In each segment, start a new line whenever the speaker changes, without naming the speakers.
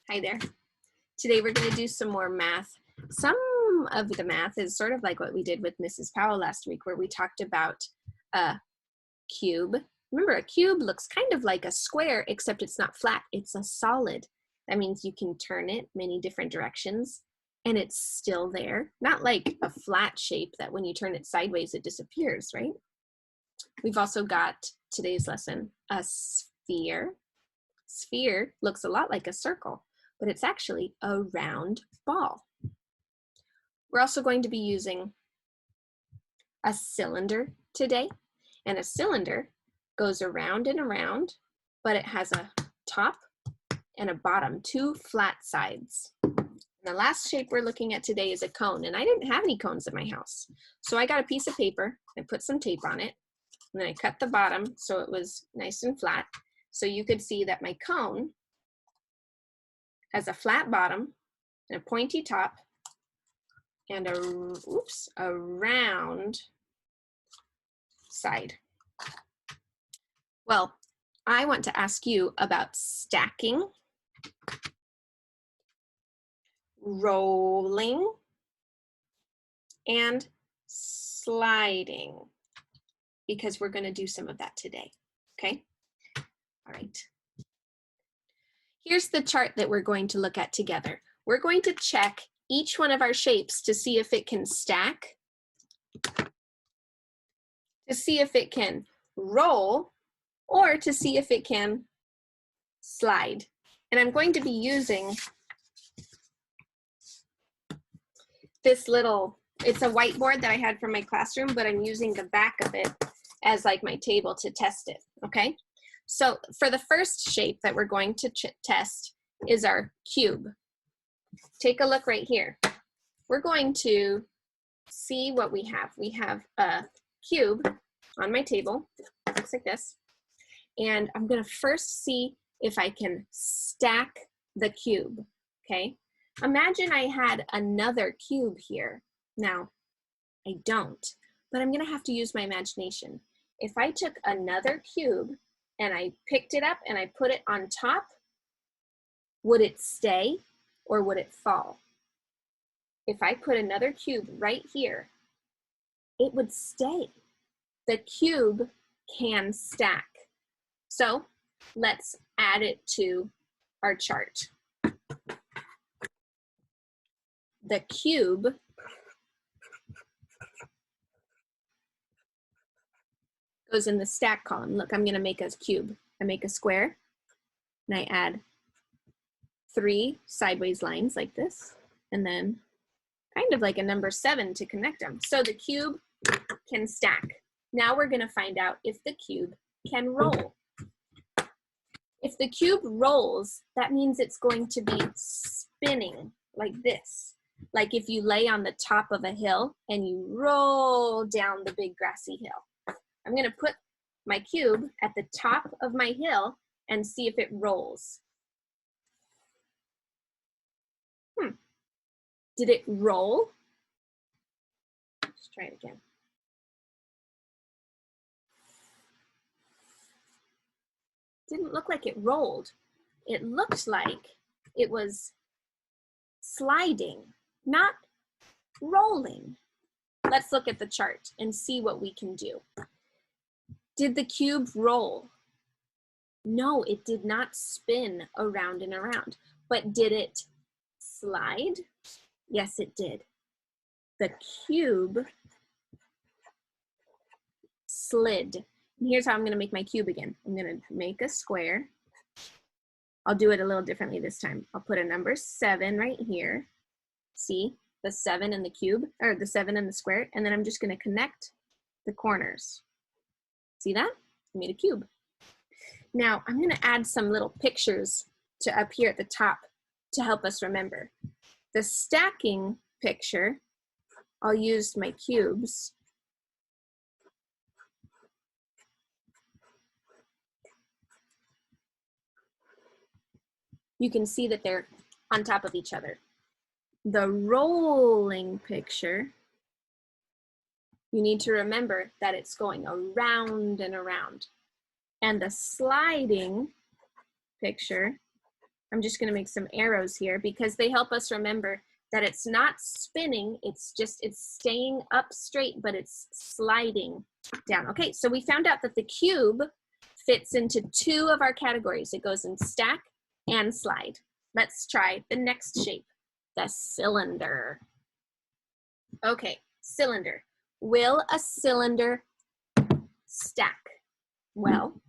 Hi there. Today we're going to do some more math. Some of the math is sort of like what we did with Mrs. Powell last week, where we talked about a cube. Remember, a cube looks kind of like a square, except it's not flat. It's a solid. That means you can turn it many different directions, and it's still there. Not like a flat shape that when you turn it sideways, it disappears, right? We've also got today's lesson, a sphere. Sphere looks a lot like a circle, but it's actually a round ball. We're also going to be using a cylinder today, and a cylinder goes around and around, but it has a top and a bottom, two flat sides. And the last shape we're looking at today is a cone, and I didn't have any cones in my house. So I got a piece of paper, I put some tape on it, and then I cut the bottom so it was nice and flat. So you could see that my cone has a flat bottom and a pointy top and a round side. Well, I want to ask you about stacking, rolling, and sliding, because we're going to do some of that today, okay? All right. Here's the chart that we're going to look at together. We're going to check each one of our shapes to see if it can stack, to see if it can roll, or to see if it can slide. And I'm going to be using this little, it's a whiteboard that I had from my classroom, but I'm using the back of it as like my table to test it, okay? So for the first shape that we're going to test is our cube. Take a look right here. We're going to see what we have. We have a cube on my table, looks like this. And I'm gonna first see if I can stack the cube, okay? Imagine I had another cube here. Now, I don't, but I'm gonna have to use my imagination. If I took another cube and I picked it up and I put it on top, would it stay or would it fall? If I put another cube right here, it would stay. The cube can stack. So let's add it to our chart. The cube goes in the stack column. Look, I'm gonna make a cube. I make a square and I add 3 sideways lines like this, and then kind of like a number 7 to connect them. So the cube can stack. Now we're gonna find out if the cube can roll. If the cube rolls, that means it's going to be spinning like this. Like if you lay on the top of a hill and you roll down the big grassy hill. I'm gonna put my cube at the top of my hill and see if it rolls. Did it roll? Let's try it again. Didn't look like it rolled. It looked like it was sliding, not rolling. Let's look at the chart and see what we can do. Did the cube roll? No, it did not spin around and around. But did it slide? Yes, it did. The cube slid. And here's how I'm gonna make my cube again. I'm gonna make a square. I'll do it a little differently this time. I'll put a number 7 right here. See the 7 in the cube, or the 7 in the square, and then I'm just gonna connect the corners. See that? I made a cube. Now I'm gonna add some little pictures to up here at the top to help us remember. The stacking picture, I'll use my cubes. You can see that they're on top of each other. The rolling picture, you need to remember that it's going around and around. And the sliding picture, I'm just going to make some arrows here because they help us remember that it's not spinning, it's staying up straight, but it's sliding down. Okay, so we found out that the cube fits into 2 of our categories. It goes in stack and slide. Let's try the next shape, the cylinder. Okay, cylinder. Will a cylinder stack? Well,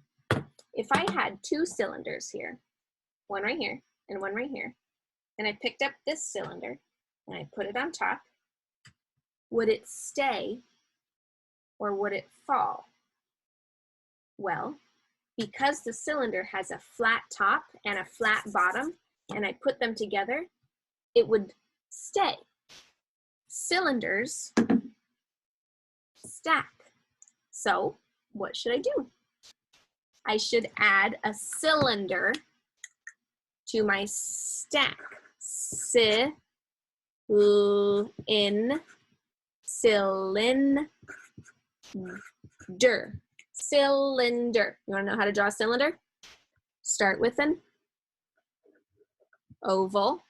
if I had 2 cylinders here, one right here and one right here, and I picked up this cylinder and I put it on top, would it stay or would it fall? Well, because the cylinder has a flat top and a flat bottom, and I put them together, it would stay. Cylinders stack. So what should I do? I should add a cylinder to my stack. Cylinder. Cylinder. You want to know how to draw a cylinder? Start with an oval,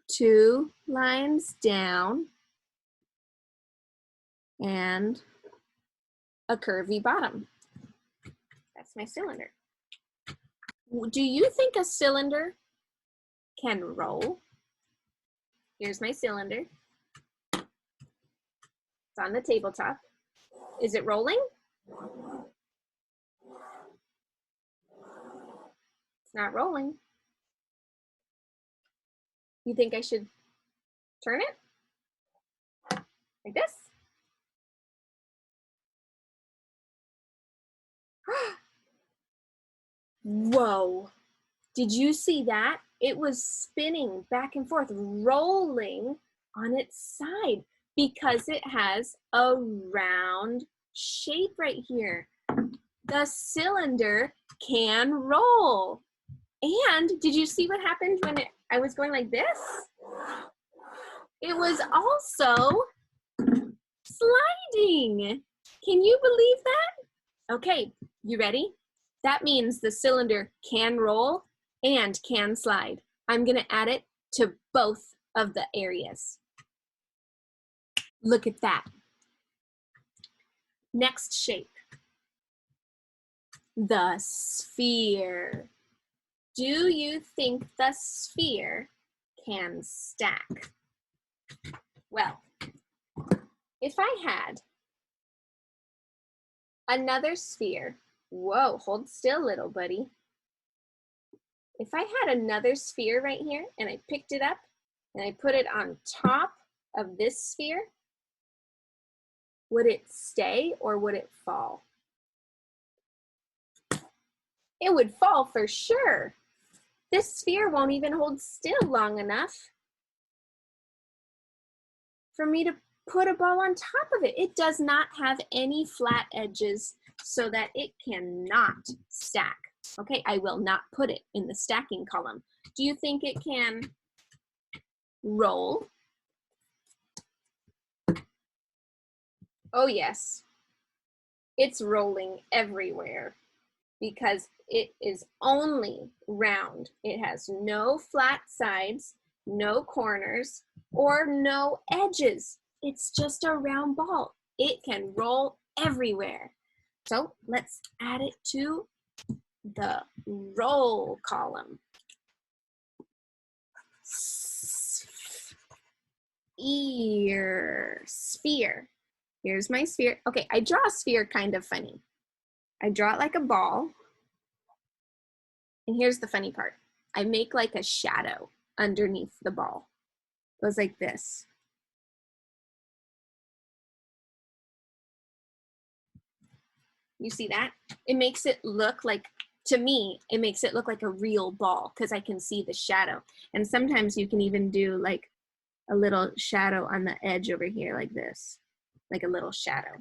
2 lines down, and a curvy bottom. That's my cylinder. Do you think a cylinder can roll? Here's my cylinder. It's on the tabletop. Is it rolling? It's not rolling. You think I should turn it? Like this? Whoa. Did you see that? It was spinning back and forth, rolling on its side because it has a round shape right here. The cylinder can roll. And did you see what happened when I was going like this? It was also sliding. Can you believe that? Okay, you ready? That means the cylinder can roll and can slide. I'm gonna add it to both of the areas. Look at that. Next shape, the sphere. Do you think the sphere can stack? Well, if I had another sphere, whoa, hold still, little buddy. If I had another sphere right here and I picked it up and I put it on top of this sphere, would it stay or would it fall? It would fall for sure. This sphere won't even hold still long enough for me to put a ball on top of it. It does not have any flat edges so that it cannot stack. Okay, I will not put it in the stacking column. Do you think it can roll? Oh yes, it's rolling everywhere because it is only round. It has no flat sides, no corners, or no edges. It's just a round ball. It can roll everywhere. So let's add it to the roll column. Sphere. Here's my sphere. Okay, I draw a sphere kind of funny. I draw it like a ball. And here's the funny part. I make like a shadow underneath the ball. It goes like this. You see that? It makes it look like, to me, it makes it look like a real ball because I can see the shadow. And sometimes you can even do like a little shadow on the edge over here like this, like a little shadow.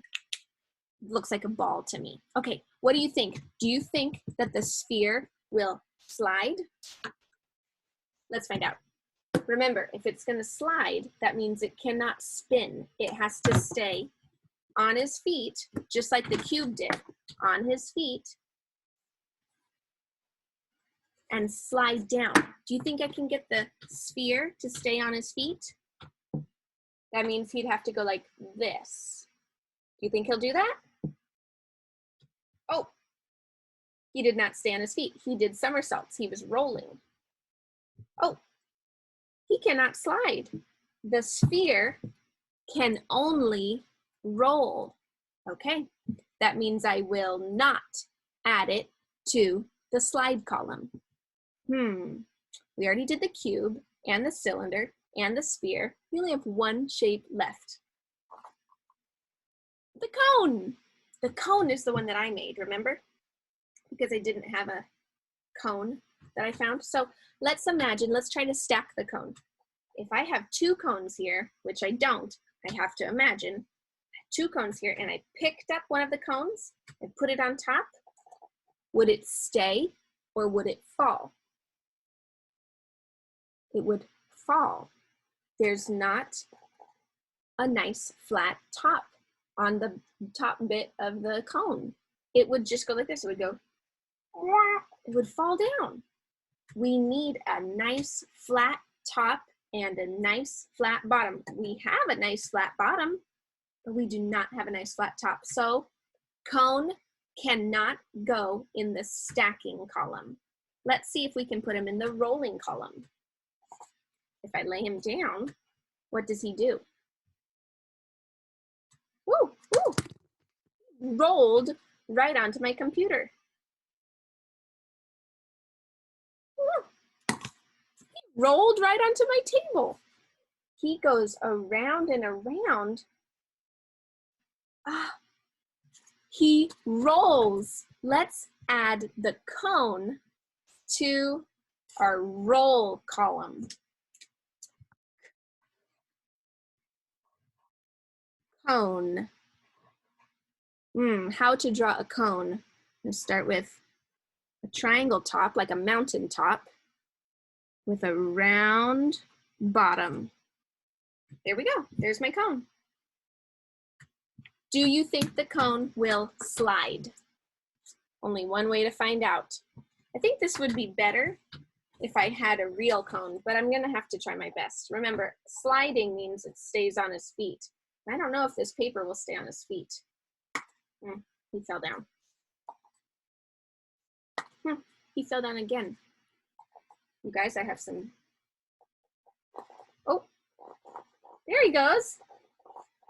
It looks like a ball to me. Okay, what do you think? Do you think that the sphere will slide? Let's find out. Remember, if it's gonna slide, that means it cannot spin. It has to stay on his feet, just like the cube did, on his feet, and slide down. Do you think I can get the sphere to stay on his feet? That means he'd have to go like this. Do you think he'll do that? Oh, he did not stay on his feet. He did somersaults. He was rolling. Oh, he cannot slide. The sphere can only roll. Okay, that means I will not add it to the slide column. We already did the cube and the cylinder and the sphere. We only have one shape left. The cone. The cone is the one that I made, remember? Because I didn't have a cone that I found. So let's imagine, let's try to stack the cone. If I have two cones here, which I don't, I have to imagine, two cones here, and I picked up one of the cones and put it on top, would it stay or would it fall? It would fall. There's not a nice flat top on the top bit of the cone. It would just go like this. It would go, it would fall down. We need a nice flat top and a nice flat bottom. We have a nice flat bottom, but we do not have a nice flat top. So cone cannot go in the stacking column. Let's see if we can put him in the rolling column. If I lay him down, what does he do? Woo, woo. Rolled right onto my computer. Woo. He rolled right onto my table. He goes around and around. He rolls. Let's add the cone to our roll column. Cone. How to draw a cone. I'm start with a triangle top, like a mountain top, with a round bottom. There we go. There's my cone. Do you think the cone will slide? Only one way to find out. I think this would be better if I had a real cone, but I'm gonna have to try my best. Remember, sliding means it stays on his feet. I don't know if this paper will stay on his feet. He fell down. He fell down again. You guys, I have some. Oh, there he goes.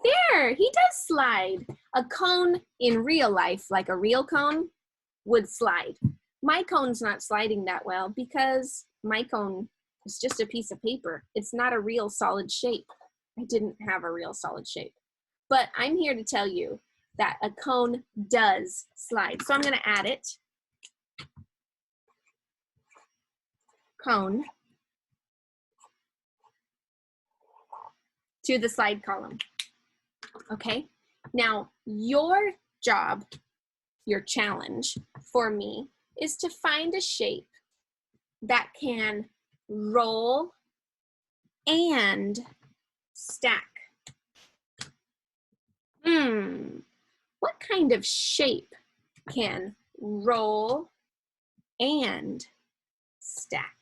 There, he does slide. A cone in real life, like a real cone, would slide. My cone's not sliding that well because my cone is just a piece of paper. It's not a real solid shape. I didn't have a real solid shape. But I'm here to tell you that a cone does slide. So I'm gonna add it. Cone to the slide column. Okay, now your job, your challenge for me is to find a shape that can roll and stack. What kind of shape can roll and stack?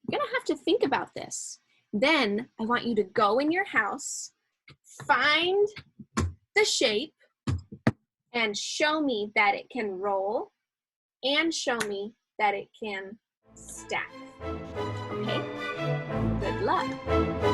You're gonna have to think about this. Then I want you to go in your house, find the shape, and show me that it can roll and show me that it can stack. Okay? Good luck.